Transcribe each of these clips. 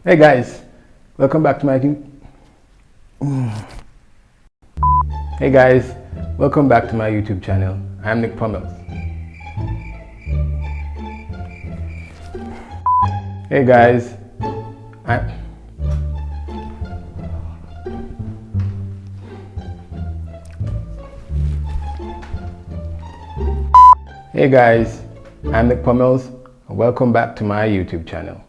Hey guys, welcome back to my Hey guys, welcome back to my YouTube channel. I'm Nick Pummels. Hey guys, I'm Nick Pummels, and welcome back to my YouTube channel.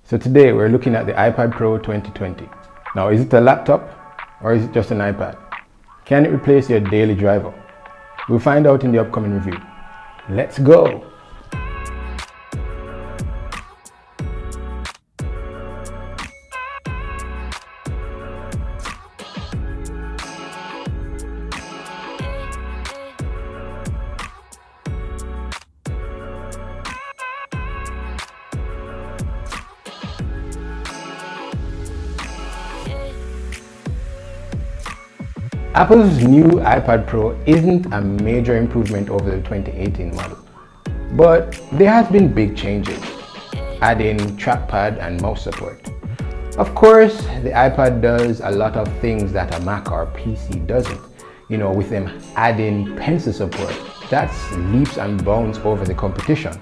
So today we're looking at the iPad Pro 2020. Now, is it a laptop or is it just an iPad? Can it replace your daily driver? We'll find out in the upcoming review. Let's go! Apple's new iPad Pro isn't a major improvement over the 2018 model, but there has been big changes, adding trackpad and mouse support. Of course, the iPad does a lot of things that a Mac or PC doesn't. You know, with them adding pencil support, that's leaps and bounds over the competition.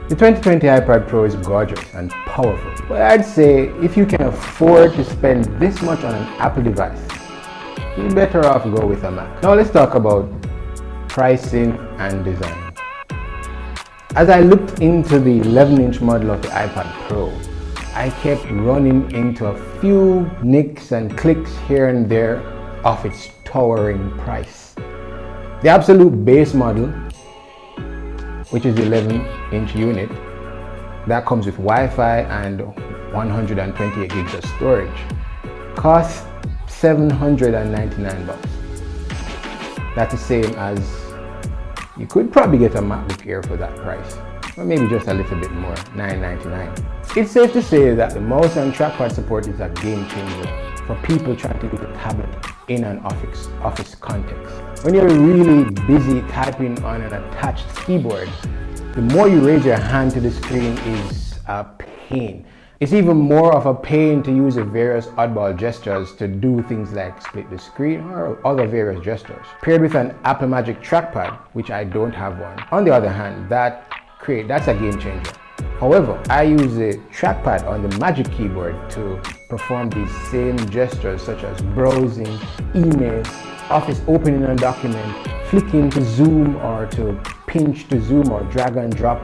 The 2020 iPad Pro is gorgeous and powerful, but I'd say if you can afford to spend this much on an Apple device, you're better off go with a Mac. Now let's talk about pricing and design. As I looked into the 11-inch model of the iPad Pro, I kept running into a few nicks and clicks here and there of its towering price. The absolute base model, which is the 11-inch unit, that comes with Wi-Fi and 128 gigs of storage, costs $799. That's the same as you could probably get a MacBook Air for that price, or maybe just a little bit more, $999. It's safe to say that the mouse and trackpad support is a game changer for people trying to use a tablet in an office context. When you're really busy typing on an attached keyboard, the more you raise your hand to the screen is a pain. It's even more of a pain to use the various oddball gestures to do things like split the screen or other various gestures. Paired with an Apple Magic trackpad, which I don't have one. On the other hand, that's a game changer. However, I use the trackpad on the Magic Keyboard to perform these same gestures such as browsing, email, Office opening a document, flicking to zoom or to pinch to zoom or drag and drop.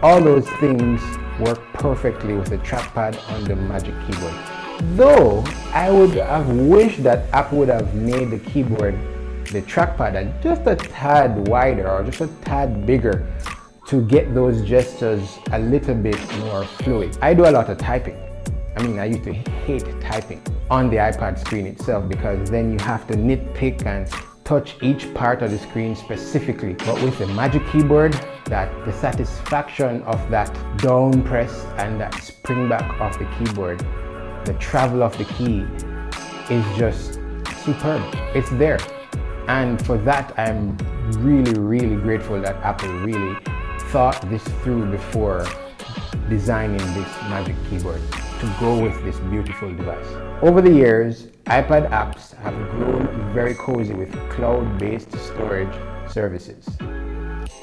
All those things work perfectly with the trackpad on the Magic Keyboard. Though, I would have wished that Apple would have made the keyboard, the trackpad, just a tad wider or just a tad bigger to get those gestures a little bit more fluid. I do a lot of typing. I used to hate typing on the iPad screen itself because then you have to nitpick and touch each part of the screen specifically. But with the Magic Keyboard, the satisfaction of that down press and that spring back of the keyboard, the travel of the key is just superb. It's there. And for that, I'm really, really grateful that Apple really thought this through before designing this Magic Keyboard to go with this beautiful device. Over the years, iPad apps have grown very cozy with cloud-based storage services.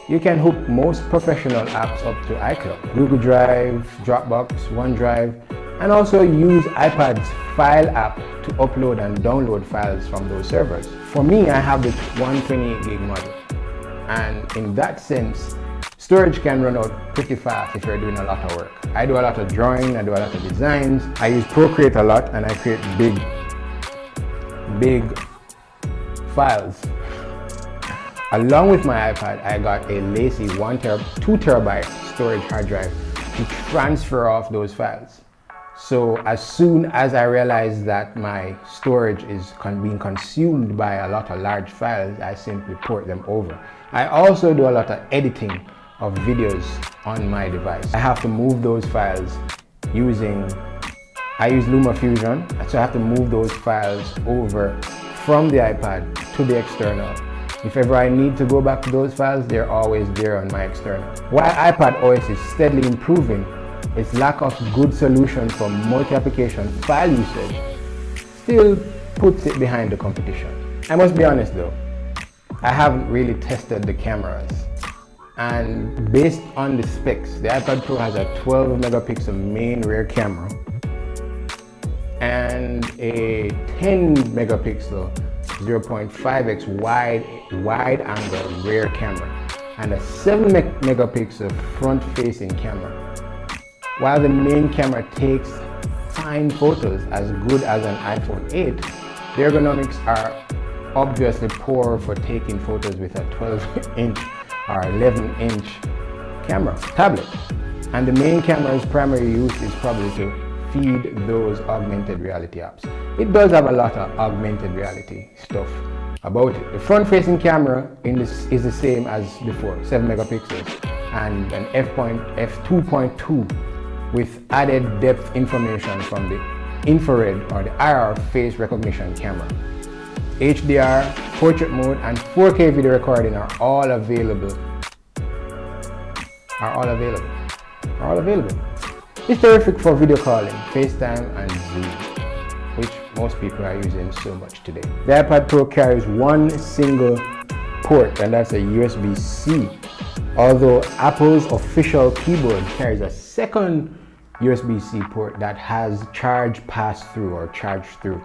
You can hook most professional apps up to iCloud, Google Drive, Dropbox, OneDrive, and also use iPad's File app to upload and download files from those servers. For me, I have the 128 gig model, and in that sense, storage can run out pretty fast if you're doing a lot of work. I do a lot of drawing, I do a lot of designs, I use Procreate a lot, and I create big files. Along with my iPad, I got a lacy 2 terabyte storage hard drive to transfer off those files. So as soon as I realize that my storage is being consumed by a lot of large files, I simply port them over. I also do a lot of editing of videos on my device. I have to move those files I use Luma Fusion, so I have to move those files over from the iPad to the external. If ever I need to go back to those files, they're always there on my external. While iPad OS is steadily improving, its lack of good solution for multi-application file usage still puts it behind the competition. I must be honest though, I haven't really tested the cameras, and based on the specs, the iPad Pro has a 12 megapixel main rear camera and a 10 megapixel 0.5x wide angle rear camera and a 7 megapixel front facing camera. While the main camera takes fine photos as good as an iPhone 8, the ergonomics are obviously poor for taking photos with a 12-inch or 11-inch camera tablet. And the main camera's primary use is probably to feed those augmented reality apps. It does have a lot of augmented reality stuff about it. The front-facing camera is the same as before, 7 megapixels and an f2.2 with added depth information from the infrared or the IR face recognition camera. HDR, portrait mode, and 4K video recording are all available. It's terrific for video calling, FaceTime, and Zoom, which most people are using so much today. The iPad Pro carries one single port, and that's a USB-C. Although Apple's official keyboard carries a second USB-C port that has charge pass-through or charge-through.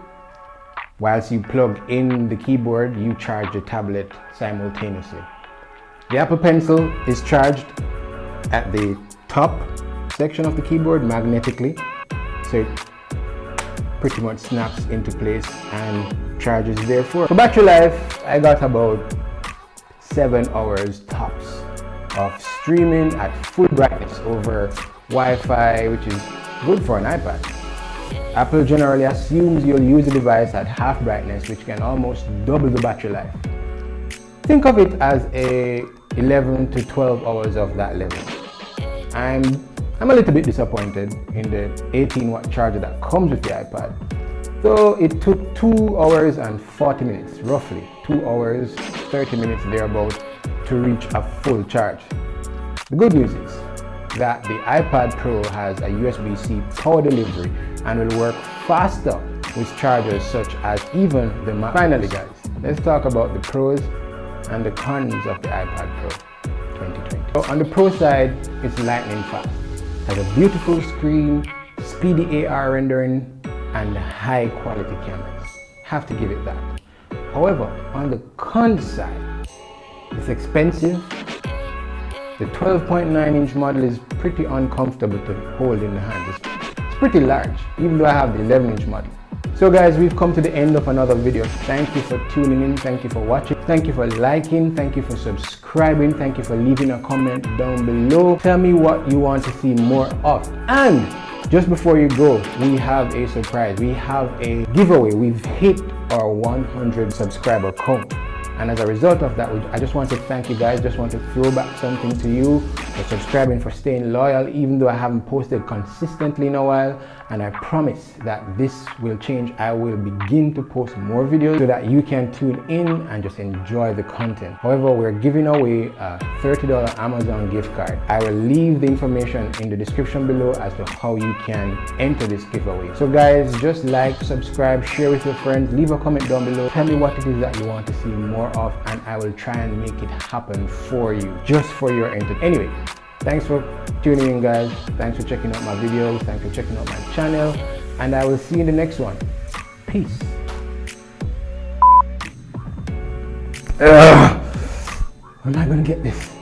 Whilst you plug in the keyboard, you charge the tablet simultaneously. The Apple Pencil is charged at the top section of the keyboard magnetically, so it pretty much snaps into place and charges therefore. For battery life, I got about 7 hours tops of streaming at full brightness over Wi-Fi, which is good for an iPad. Apple generally assumes you'll use the device at half brightness, which can almost double the battery life. Think of it as a 11 to 12 hours of that level. I'm a little bit disappointed in the 18-watt charger that comes with the iPad. So it took 2 hours and 40 minutes, roughly 2 hours, 30 minutes thereabout, to reach a full charge. The good news is that the iPad Pro has a USB-C power delivery and will work faster with chargers such as even the Mac. Finally guys, let's talk about the pros and the cons of the iPad Pro 2020. So on the Pro side, it's lightning fast. It has a beautiful screen, speedy AR rendering, and high quality cameras. Have to give it that. However, on the cons side, it's expensive. The 12.9-inch model is pretty uncomfortable to hold in the hand. It's pretty large, even though I have the 11-inch model. So guys, we've come to the end of another video. Thank you for tuning in, thank you for watching, thank you for liking, thank you for subscribing, thank you for leaving a comment down below. Tell me what you want to see more of. And just before you go, we have a surprise. We have a giveaway. We've hit our 100 subscriber count. And as a result of that, I just want to thank you guys. Just want to throw back something to you for subscribing, for staying loyal, even though I haven't posted consistently in a while. And I promise that this will change. I will begin to post more videos so that you can tune in and just enjoy the content. However, we're giving away a $30 Amazon gift card. I will leave the information in the description below as to how you can enter this giveaway. So guys, just like, subscribe, share with your friends, leave a comment down below. Tell me what it is that you want to see more of, and I will try and make it happen for you, just for your entertainment. Anyway, thanks for tuning in guys. Thanks for checking out my videos. Thanks for checking out my channel. And I will see you in the next one. Peace. Where am I going to get this?